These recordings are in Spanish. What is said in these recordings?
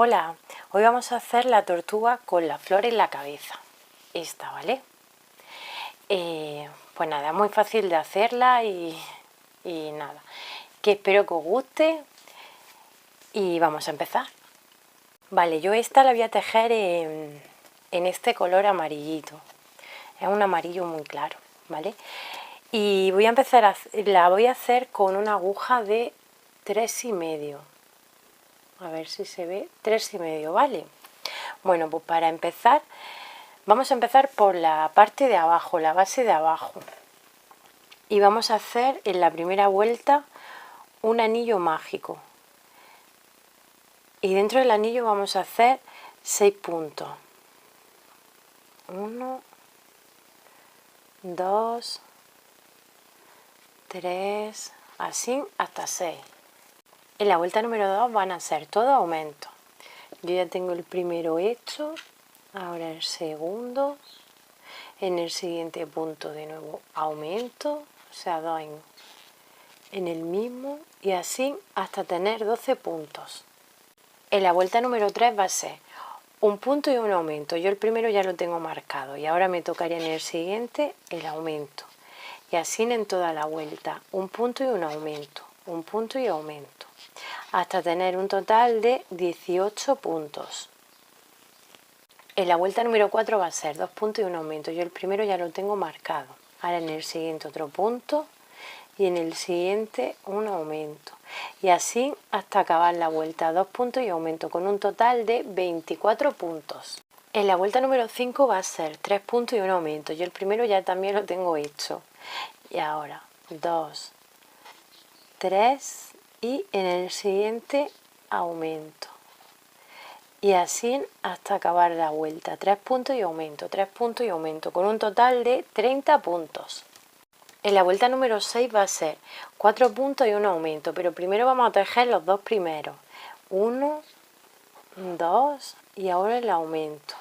Hola, hoy vamos a hacer la tortuga con la flor en la cabeza. Esta, ¿vale? Pues nada, es muy fácil de hacerla y nada. Que espero que os guste y vamos a empezar. Vale, yo esta la voy a tejer en este color amarillito. Es un amarillo muy claro, ¿vale? Y voy a empezar la voy a hacer con una aguja de 3,5. A ver si se ve, 3,5, ¿vale? Bueno, pues para empezar, vamos a empezar por la parte de abajo, la base de abajo. Y vamos a hacer en la primera vuelta un anillo mágico. Y dentro del anillo vamos a hacer 6 puntos. 1, 2, 3, así hasta 6. En la vuelta número 2 van a ser todos aumentos. Yo ya tengo el primero hecho, ahora el segundo. En el siguiente punto de nuevo aumento, o sea, 2 en el mismo, y así hasta tener 12 puntos. En la vuelta número 3 va a ser un punto y un aumento. Yo el primero ya lo tengo marcado y ahora me tocaría en el siguiente el aumento. Y así en toda la vuelta, un punto y un aumento, un punto y aumento, hasta tener un total de 18 puntos. En la vuelta número 4 va a ser 2 puntos y un aumento. Yo el primero ya lo tengo marcado. Ahora en el siguiente otro punto y en el siguiente un aumento. Y así hasta acabar la vuelta, 2 puntos y aumento, con un total de 24 puntos. En la vuelta número 5 va a ser 3 puntos y un aumento. Yo el primero ya también lo tengo hecho. Y ahora 2, 3 y en el siguiente aumento. Y así hasta acabar la vuelta, 3 puntos y aumento, 3 puntos y aumento, con un total de 30 puntos. En la vuelta número 6 va a ser 4 puntos y un aumento, pero primero vamos a tejer los dos primeros. 1, 2 y ahora el aumento.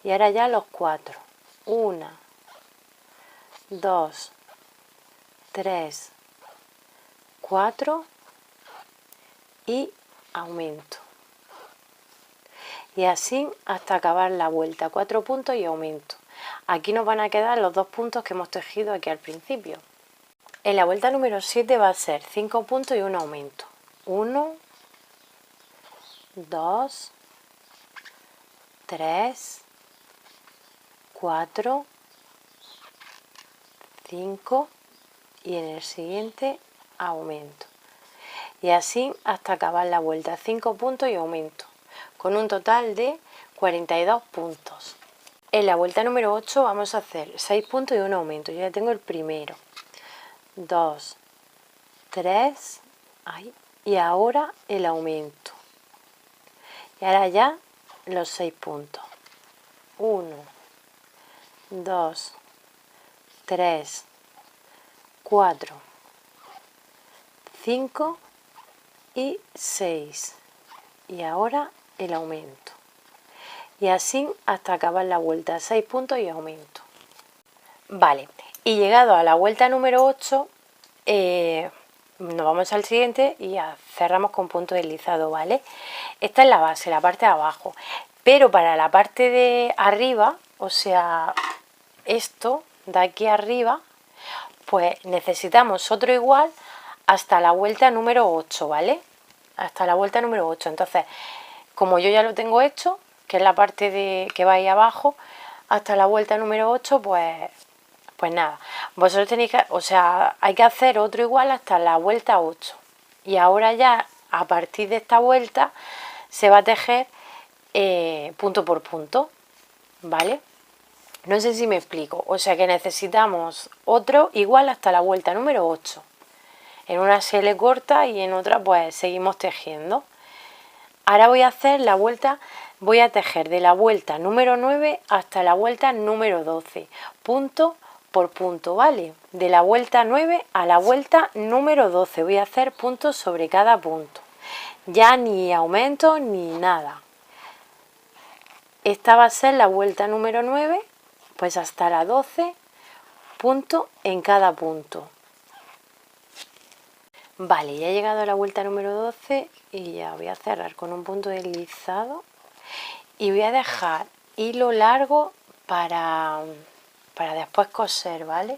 Y ahora ya los 4. 1, 2, 3, 4 y aumento. Y así hasta acabar la vuelta, 4 puntos y aumento. Aquí nos van a quedar los 2 puntos que hemos tejido aquí al principio. En la vuelta número 7 va a ser 5 puntos y un aumento. 1, 2, 3, 4, 5 y en el siguiente aumento. Y así hasta acabar la vuelta, 5 puntos y aumento, con un total de 42 puntos. En la vuelta número 8 vamos a hacer 6 puntos y un aumento. Yo ya tengo el primero, 2, 3, y ahora el aumento. Y ahora ya los 6 puntos. 1, 2, 3, 4, 5 y 6. Y ahora el aumento. Y así hasta acabar la vuelta, 6 puntos y aumento. Vale, y llegado a la vuelta número 8, nos vamos al siguiente y cerramos con punto deslizado, ¿vale? Esta es la base, la parte de abajo. Pero para la parte de arriba, o sea, esto de aquí arriba, pues necesitamos otro igual hasta la vuelta número 8, ¿vale? Hasta la vuelta número 8. Entonces, como yo ya lo tengo hecho, que es la parte de que va ahí abajo, hasta la vuelta número 8, pues nada, vosotros tenéis que, o sea, hay que hacer otro igual hasta la vuelta 8. Y ahora ya, a partir de esta vuelta, se va a tejer punto por punto, ¿vale? No sé si me explico, o sea que necesitamos otro igual hasta la vuelta número 8. En una se le corta y en otra pues seguimos tejiendo. Ahora voy a hacer la vuelta, voy a tejer de la vuelta número 9 hasta la vuelta número 12, punto por punto, ¿vale? De la vuelta 9 a la vuelta número 12 voy a hacer puntos sobre cada punto. Ya ni aumento ni nada. Esta va a ser la vuelta número 9, pues hasta la 12, punto en cada punto. Vale, ya he llegado a la vuelta número 12 y ya voy a cerrar con un punto deslizado y voy a dejar hilo largo para después coser, ¿vale?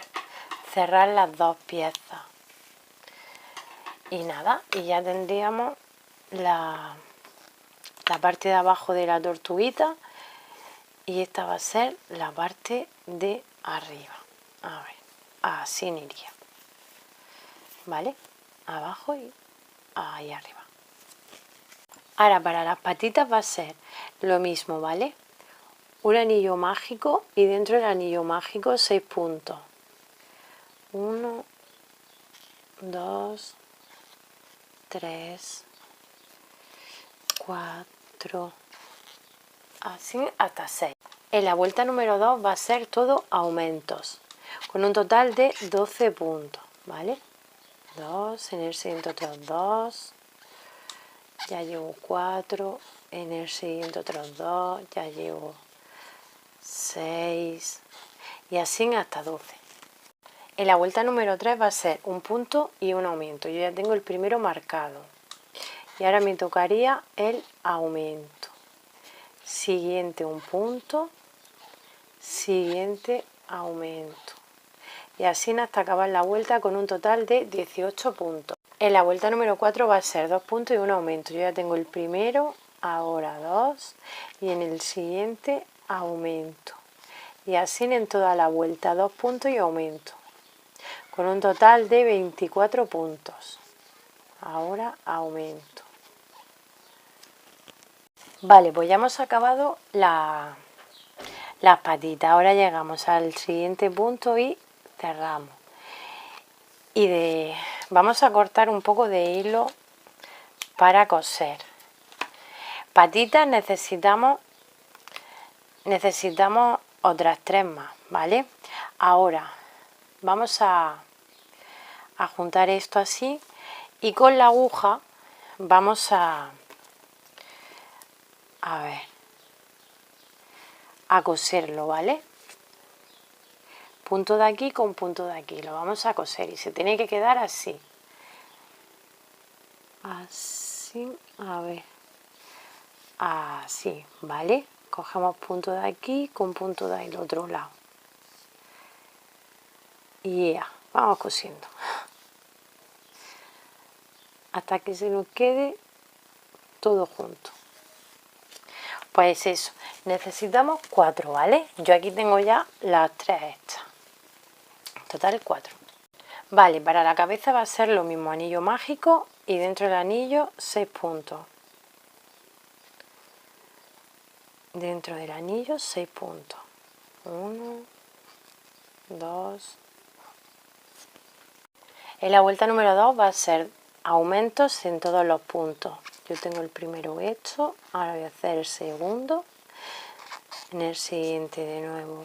Cerrar las dos piezas. Y nada, y ya tendríamos la parte de abajo de la tortuguita y esta va a ser la parte de arriba. A ver, así iría, ¿vale? Abajo y ahí arriba. Ahora para las patitas va a ser lo mismo, ¿vale? Un anillo mágico y dentro del anillo mágico 6 puntos. 1, 2, 3, 4, así hasta 6. En la vuelta número 2 va a ser todo aumentos, con un total de 12 puntos, ¿vale? 2, en el siguiente otros 2, ya llevo 4, en el siguiente otros 2, ya llevo 6 y así hasta 12. En la vuelta número 3 va a ser un punto y un aumento. Yo ya tengo el primero marcado. Y ahora me tocaría el aumento. Siguiente un punto, siguiente aumento. Y así hasta acabar la vuelta con un total de 18 puntos. En la vuelta número 4 va a ser 2 puntos y un aumento. Yo ya tengo el primero, ahora 2 y en el siguiente aumento. Y así en toda la vuelta 2 puntos y aumento. Con un total de 24 puntos. Ahora aumento. Vale, pues ya hemos acabado las patitas. Ahora llegamos al siguiente punto y cerramos. Y vamos a cortar un poco de hilo para coser. Patitas necesitamos otras 3 más, ¿vale? Ahora vamos a juntar esto así y con la aguja vamos a coserlo, ¿vale? Punto de aquí con punto de aquí, lo vamos a coser y se tiene que quedar así. Así, a ver, así, ¿vale? Cogemos punto de aquí con punto de ahí, el otro lado. Y ya, vamos cosiendo. Hasta que se nos quede todo junto. Pues eso, necesitamos 4, ¿vale? Yo aquí tengo ya las 3 hechas. Total 4. Vale, para la cabeza va a ser lo mismo, anillo mágico y dentro del anillo 6 puntos. Dentro del anillo 6 puntos. 1, 2. En la vuelta número 2 va a ser aumentos en todos los puntos. Yo tengo el primero hecho, ahora voy a hacer el segundo. En el siguiente de nuevo,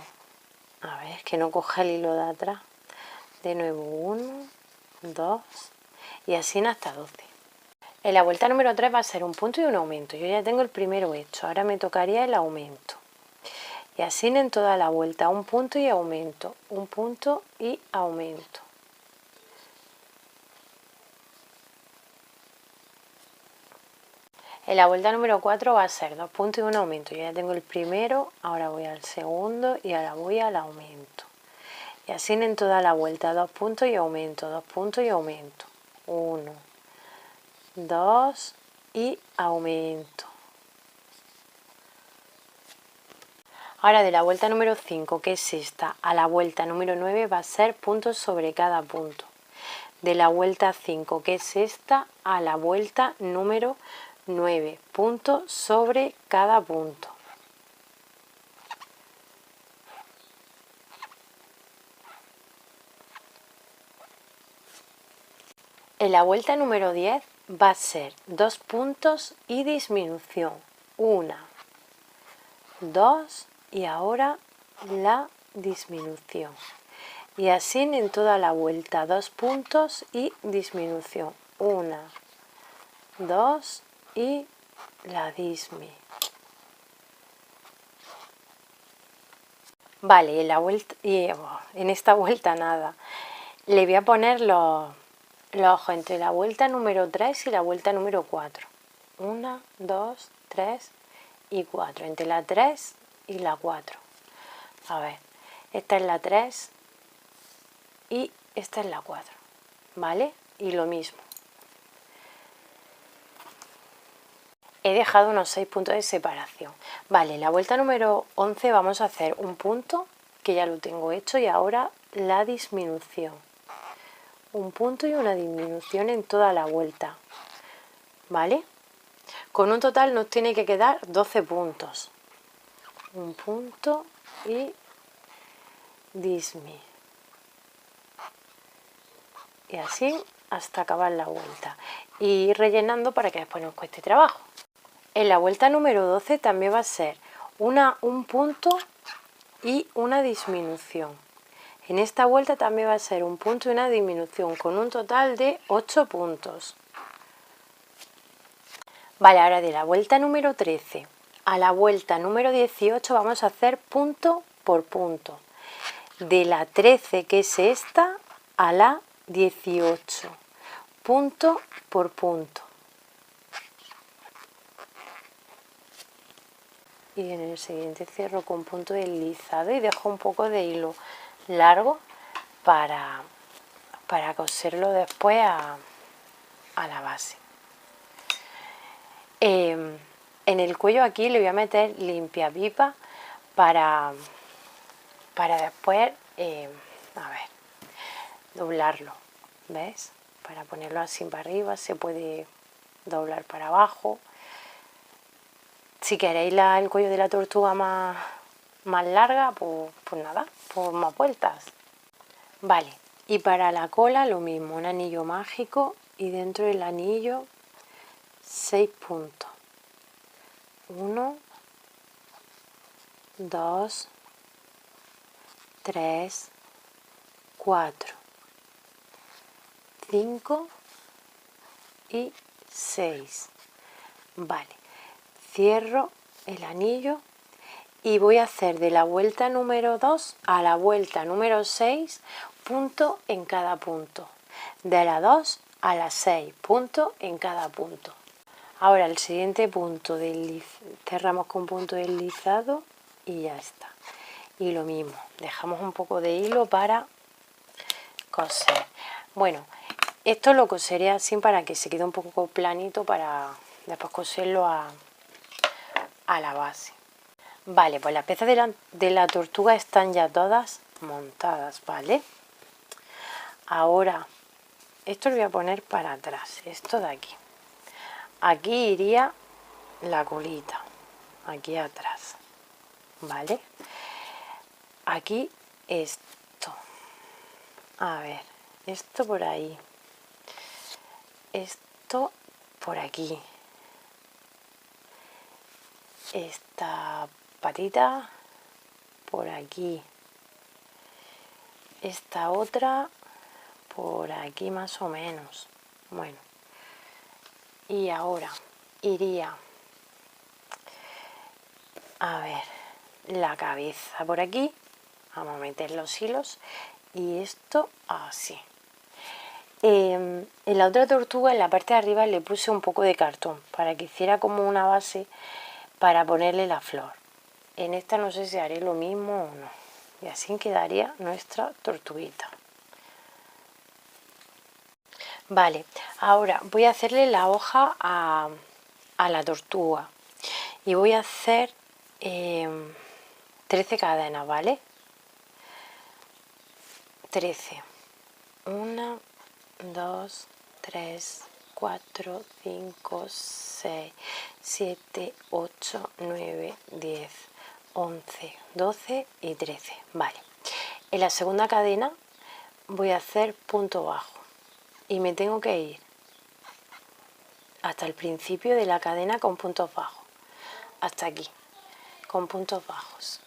a ver, que no coja el hilo de atrás. De nuevo 1, 2 y así hasta 12. En la vuelta número 3 va a ser un punto y un aumento. Yo ya tengo el primero hecho, ahora me tocaría el aumento. Y así en toda la vuelta, un punto y aumento, un punto y aumento. En la vuelta número 4 va a ser 2 puntos y un aumento. Yo ya tengo el primero, ahora voy al segundo y ahora voy al aumento. Y así en toda la vuelta, 2 puntos y aumento, 2 puntos y aumento. 1, 2 y aumento. Ahora de la vuelta número 5, que es esta, a la vuelta número 9 va a ser puntos sobre cada punto. De la vuelta 5, que es esta, a la vuelta número 9, puntos sobre cada punto. En la vuelta número 10 va a ser 2 puntos y disminución. 1, 2 y ahora la disminución. Y así en toda la vuelta, 2 puntos y disminución. 1, 2 y la dismi. Vale, en esta vuelta nada. Le voy a poner los los ojos entre la vuelta número 3 y la vuelta número 4. 1, 2, 3 y 4. Entre la 3 y la 4. A ver, esta es la 3 y esta es la 4. ¿Vale? Y lo mismo. He dejado unos 6 puntos de separación. Vale, la vuelta número 11 vamos a hacer un punto, que ya lo tengo hecho, y ahora la disminución. Un punto y una disminución en toda la vuelta. ¿Vale? Con un total nos tiene que quedar 12 puntos. Un punto y dismi. Y así hasta acabar la vuelta. Y ir rellenando para que después nos cueste trabajo. En la vuelta número 12 también va a ser un punto y una disminución. En esta vuelta también va a ser un punto y una disminución, con un total de 8 puntos. Vale, ahora de la vuelta número 13 a la vuelta número 18 vamos a hacer punto por punto. De la 13, que es esta, a la 18. Punto por punto. Y en el siguiente cierro con punto deslizado y dejo un poco de hilo largo para coserlo después a la base. En el cuello aquí le voy a meter limpiapipa para después, a ver, doblarlo, ¿ves? Para ponerlo así para arriba, se puede doblar para abajo. Si queréis el cuello de la tortuga más larga, pues nada, pues más vueltas. Vale, y para la cola lo mismo, un anillo mágico y dentro del anillo 6 puntos. 1, 2, 3, 4, 5 y 6. Vale, cierro el anillo y voy a hacer de la vuelta número 2 a la vuelta número 6 punto en cada punto. De la 2 a la 6 punto en cada punto. Ahora el siguiente punto cerramos con punto deslizado y ya está. Y lo mismo, dejamos un poco de hilo para coser. Bueno, esto lo coseré así para que se quede un poco planito para después coserlo a la base. Vale, pues las piezas de la tortuga están ya todas montadas, ¿vale? Ahora, esto lo voy a poner para atrás, esto de aquí. Aquí iría la colita, aquí atrás, ¿vale? Aquí esto, a ver, esto por ahí, esto por aquí, esta patita por aquí, esta otra por aquí más o menos. Bueno, y ahora iría, a ver, la cabeza por aquí, vamos a meter los hilos y esto así. En la otra tortuga, en la parte de arriba, le puse un poco de cartón para que hiciera como una base para ponerle la flor. En esta no sé si haré lo mismo o no. Y así quedaría nuestra tortuguita. Vale, ahora voy a hacerle la hoja a la tortuga. Y voy a hacer 13 cadenas, ¿vale? 13. 1, 2, 3, 4, 5, 6, 7, 8, 9, 10, 11, 12 y 13. Vale. En la segunda cadena voy a hacer punto bajo y me tengo que ir hasta el principio de la cadena con puntos bajos. Hasta aquí, con puntos bajos.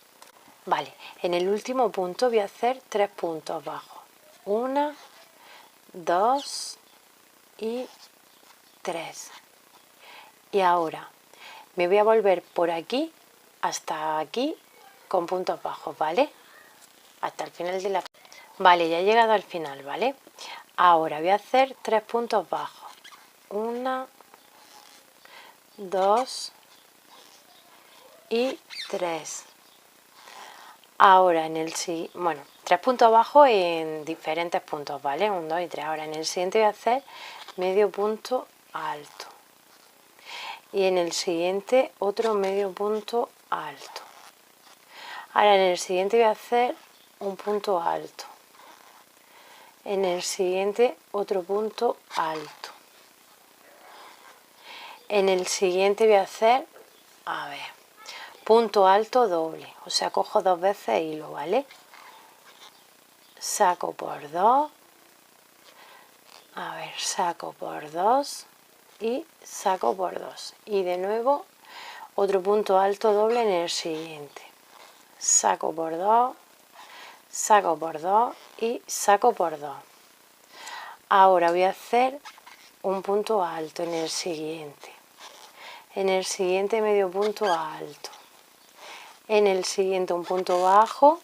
Vale, en el último punto voy a hacer 3 puntos bajos. 1, 2 y 3. Y ahora me voy a volver por aquí hasta aquí con puntos bajos, ¿vale? Hasta el final de la... Vale, ya he llegado al final, ¿vale? Ahora voy a hacer 3 puntos bajos. 1, 2 y 3. Ahora en el siguiente, bueno, 3 puntos bajos en diferentes puntos, ¿vale? 1, 2 y 3. Ahora en el siguiente voy a hacer medio punto alto. Y en el siguiente otro medio punto alto. Ahora en el siguiente voy a hacer un punto alto. En el siguiente otro punto alto. En el siguiente voy a hacer, a ver, punto alto doble. O sea, cojo 2 veces hilo, ¿vale? Saco por 2. A ver, saco por 2 y saco por 2. Y de nuevo otro punto alto doble en el siguiente. Saco por 2, saco por 2 y saco por 2. Ahora voy a hacer un punto alto en el siguiente. En el siguiente medio punto alto. En el siguiente un punto bajo.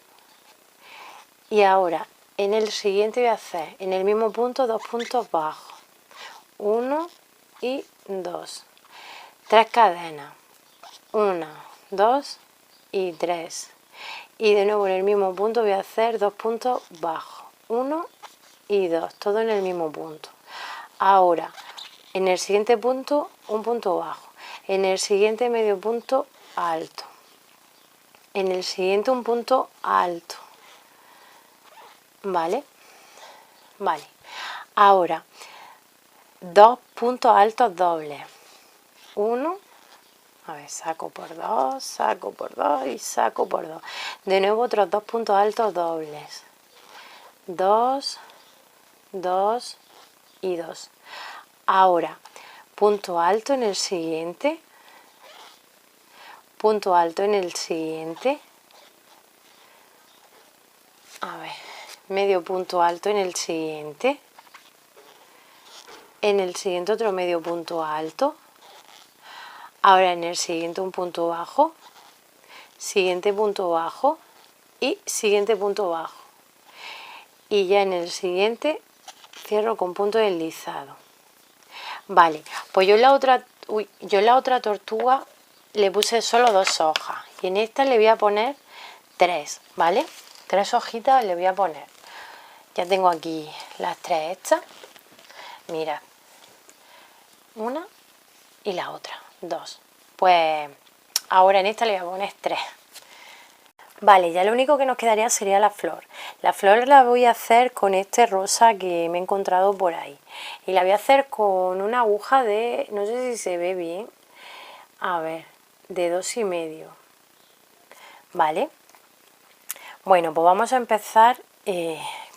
Y ahora en el siguiente voy a hacer en el mismo punto 2 puntos bajos. 1 y 2. 3 cadenas. 1, 2 y 3. Y de nuevo en el mismo punto voy a hacer 2 puntos bajos. 1 y 2. Todo en el mismo punto. Ahora en el siguiente punto un punto bajo. En el siguiente medio punto alto. En el siguiente un punto alto. ¿Vale? Vale. Ahora 2 puntos altos dobles. 1, a ver, saco por 2, saco por 2 y saco por 2. De nuevo otros 2 puntos altos dobles. 2, 2 y 2. Ahora, punto alto en el siguiente. Punto alto en el siguiente. A ver, medio punto alto en el siguiente. En el siguiente otro medio punto alto. Ahora en el siguiente un punto bajo. Siguiente punto bajo. Y siguiente punto bajo. Y ya en el siguiente cierro con punto deslizado. Vale, pues yo en la otra tortuga le puse solo 2 hojas. Y en esta le voy a poner 3, ¿vale? 3 hojitas le voy a poner. Ya tengo aquí las 3 hechas. Mirad. Una y la otra, 2. Pues ahora en esta le voy a poner 3. Vale, ya lo único que nos quedaría sería la flor. La flor la voy a hacer con este rosa que me he encontrado por ahí. Y la voy a hacer con una aguja de, no sé si se ve bien, a ver, de 2,5. Vale. Bueno, pues vamos a empezar,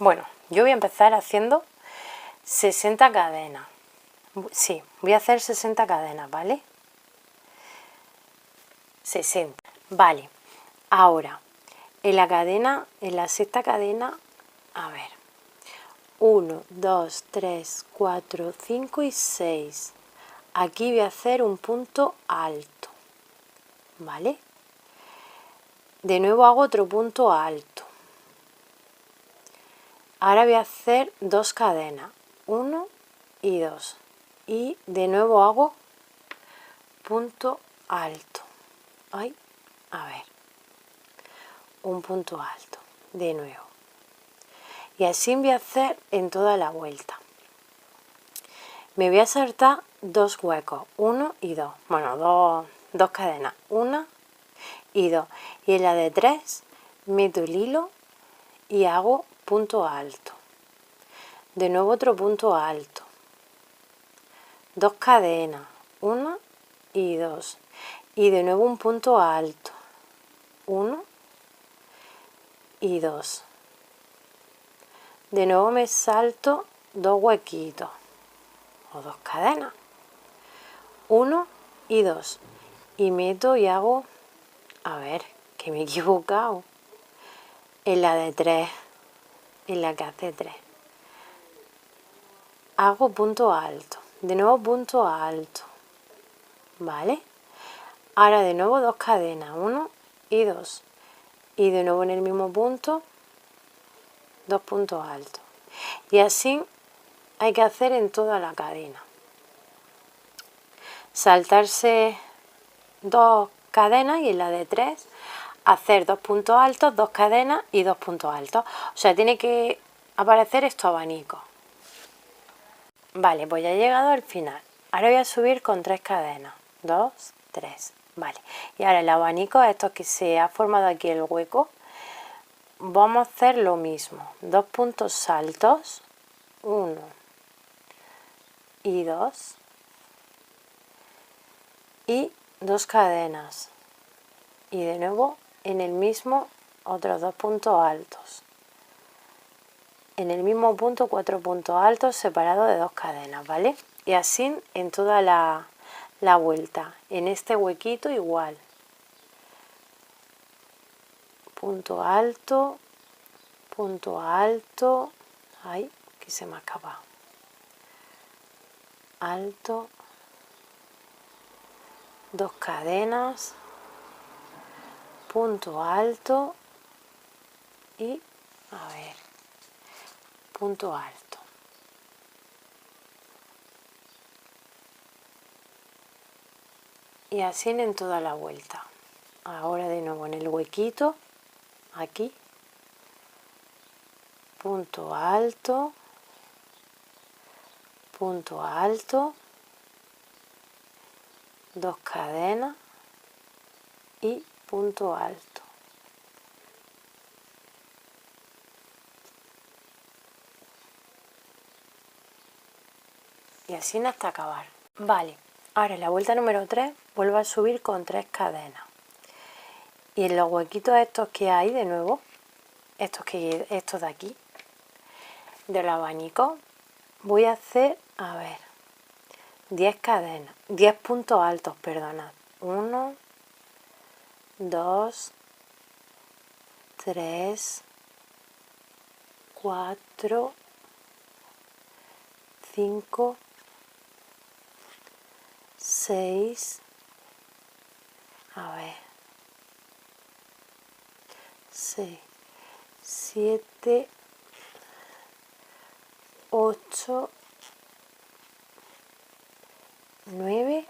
bueno, yo voy a empezar haciendo 60 cadenas. Sí, voy a hacer 60 cadenas, ¿vale? 60. Vale, ahora, en la sexta cadena, a ver, 1, 2, 3, 4, 5 y 6. Aquí voy a hacer un punto alto, ¿vale? De nuevo hago otro punto alto. Ahora voy a hacer 2 cadenas, 1 y 2. Y de nuevo hago punto alto. Ay, a ver, un punto alto, de nuevo. Y así voy a hacer en toda la vuelta. Me voy a saltar 2 huecos, 1 y 2. Bueno, dos cadenas, 1 y 2. Y en la de 3 meto el hilo y hago punto alto. De nuevo otro punto alto. 2 cadenas, 1 y 2. Y de nuevo un punto alto. 1 y 2. De nuevo me salto 2 huequitos o 2 cadenas. 1 y 2. Y meto y hago, a ver, que me he equivocado. En la de 3, en la que hace 3. Hago punto alto. De nuevo punto alto. ¿Vale? Ahora de nuevo 2 cadenas, 1 y 2. Y de nuevo en el mismo punto, 2 puntos altos. Y así hay que hacer en toda la cadena. Saltarse 2 cadenas y en la de 3 hacer 2 puntos altos, 2 cadenas y 2 puntos altos. O sea, tiene que aparecer estos abanicos. Vale, pues ya he llegado al final. Ahora voy a subir con 3 cadenas. 2, 3. Vale. Y ahora el abanico, estos que se ha formado aquí el hueco, vamos a hacer lo mismo. 2 puntos altos. 1 y 2. Y 2 cadenas. Y de nuevo en el mismo otros 2 puntos altos. En el mismo punto 4 puntos altos separados de 2 cadenas, ¿vale? Y así en toda la vuelta. En este huequito igual. Punto alto, punto alto. Ay, que se me ha acabado. Alto. 2 cadenas. Punto alto. Y, a ver, punto alto. Y así en toda la vuelta. Ahora de nuevo en el huequito, aquí, punto alto, punto alto, 2 cadenas y punto alto. Y así hasta acabar. Vale, ahora en la vuelta número 3 vuelvo a subir con 3 cadenas. Y en los huequitos estos que hay de nuevo, estos de aquí, del abanico, voy a hacer, a ver, 10 cadenas, 10 puntos altos, perdonad. 1, 2, 3, 4, 5, 6, a ver, 6, 7, 8, 9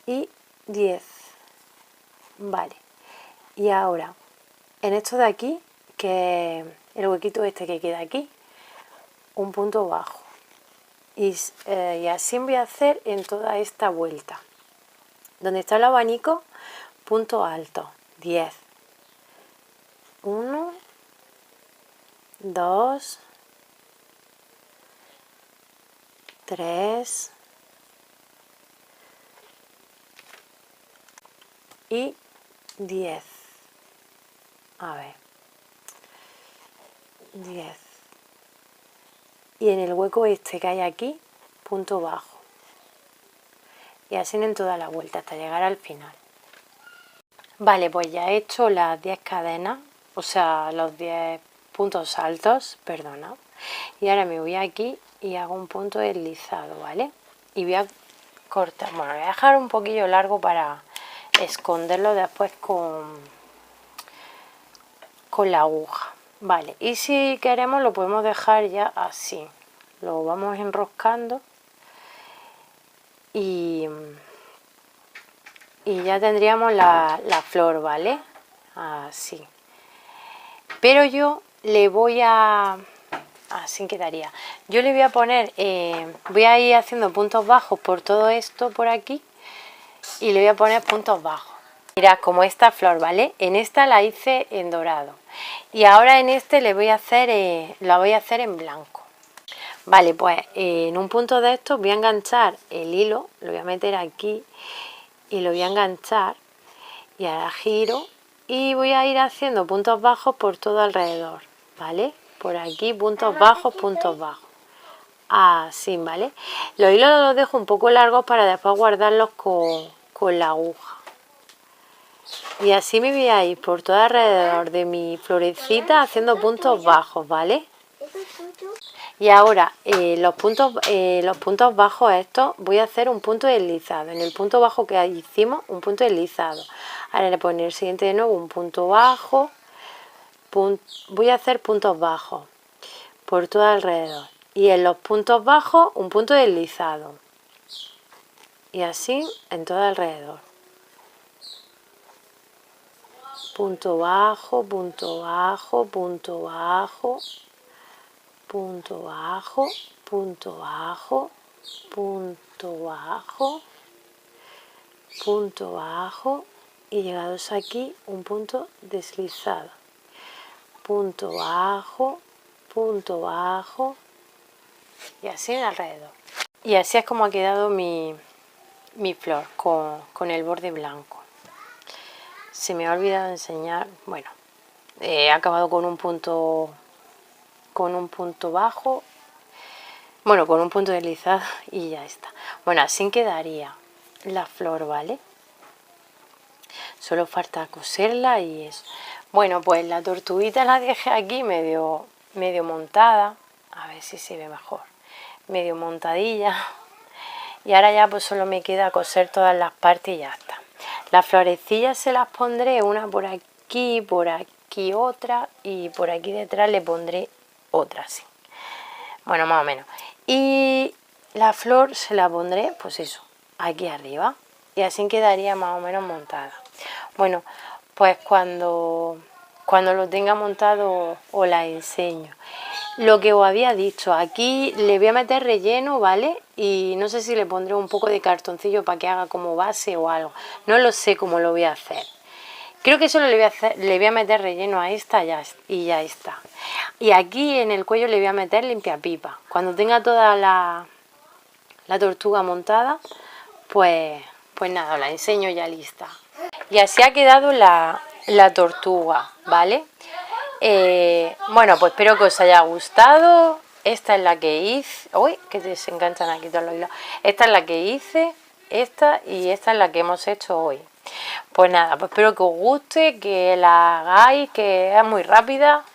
y 10. Vale. Y ahora, en esto de aquí, que el huequito este que queda aquí, un punto bajo. Y así voy a hacer en toda esta vuelta. Donde está el abanico, punto alto, 10. 1, 2, 3 y 10. A ver. 10. Y en el hueco este que hay aquí, punto bajo. Y así en toda la vuelta hasta llegar al final. Vale, pues ya he hecho las 10 cadenas, o sea, los 10 puntos altos, perdona. Y ahora me voy aquí y hago un punto deslizado, ¿vale? Y voy a cortar, bueno, voy a dejar un poquillo largo para esconderlo después con la aguja. Vale, y si queremos lo podemos dejar ya así. Lo vamos enroscando y ya tendríamos la flor, ¿vale? Así. Pero yo le voy a... Así quedaría. Yo le voy a poner... voy a ir haciendo puntos bajos por todo esto por aquí y le voy a poner puntos bajos. Mirad, como esta flor, ¿vale? En esta la hice en dorado. Y ahora en este le voy a hacer, la voy a hacer en blanco. Vale, pues en un punto de estos voy a enganchar el hilo, lo voy a meter aquí y lo voy a enganchar y ahora giro y voy a ir haciendo puntos bajos por todo alrededor, ¿vale? Por aquí puntos bajos, así, ¿vale? Los hilos los dejo un poco largos para después guardarlos con la aguja. Y así me voy a ir por todo alrededor de mi florecita haciendo puntos bajos, ¿vale? Y ahora los puntos bajos estos voy a hacer un punto deslizado. En el punto bajo que hicimos, un punto deslizado. Ahora le pongo el siguiente de nuevo un punto bajo. Voy a hacer puntos bajos. por todo alrededor. Y en los puntos bajos un punto deslizado. Y así en todo alrededor. Punto bajo, punto bajo, punto bajo, punto bajo, punto bajo, punto bajo, punto bajo y llegados aquí un punto deslizado. Punto bajo, punto bajo y así en alrededor. Y así es como ha quedado mi flor con el borde blanco. Se me ha olvidado enseñar, bueno, he acabado con un punto bajo, bueno, con un punto deslizado y ya está. Bueno, así quedaría la flor, ¿vale? Solo falta coserla y eso. Bueno, pues la tortuguita la dejé aquí medio montada, a ver si se ve mejor, medio montadilla. Y ahora ya pues solo me queda coser todas las partes y ya está. Las florecillas se las pondré una por aquí otra y por aquí detrás le pondré otra así. Bueno, más o menos. Y la flor se la pondré pues eso, aquí arriba. Y así quedaría más o menos montada. Bueno, pues cuando lo tenga montado os la enseño. Lo que os había dicho, aquí le voy a meter relleno, ¿vale? Y no sé si le pondré un poco de cartoncillo para que haga como base o algo. No lo sé cómo lo voy a hacer. Creo que solo le voy a meter relleno a esta y ya está. Y aquí en el cuello le voy a meter limpiapipa. Cuando tenga toda la tortuga montada, pues nada, os la enseño ya lista. Y así ha quedado la tortuga, ¿vale? Bueno, pues espero que os haya gustado. Esta es la que hice. Uy, que se enganchan aquí todos los hilos. Esta es la que hice, esta y esta es la que hemos hecho hoy. Pues nada, pues espero que os guste, que la hagáis, que es muy rápida.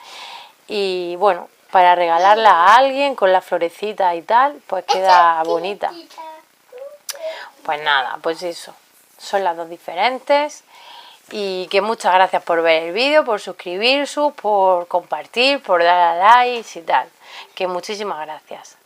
Y bueno, para regalarla a alguien con las florecitas y tal, pues queda bonita. Pues nada, pues eso. Son las dos diferentes. Y que muchas gracias por ver el vídeo, por suscribirse, por compartir, por dar a like y tal. Que muchísimas gracias.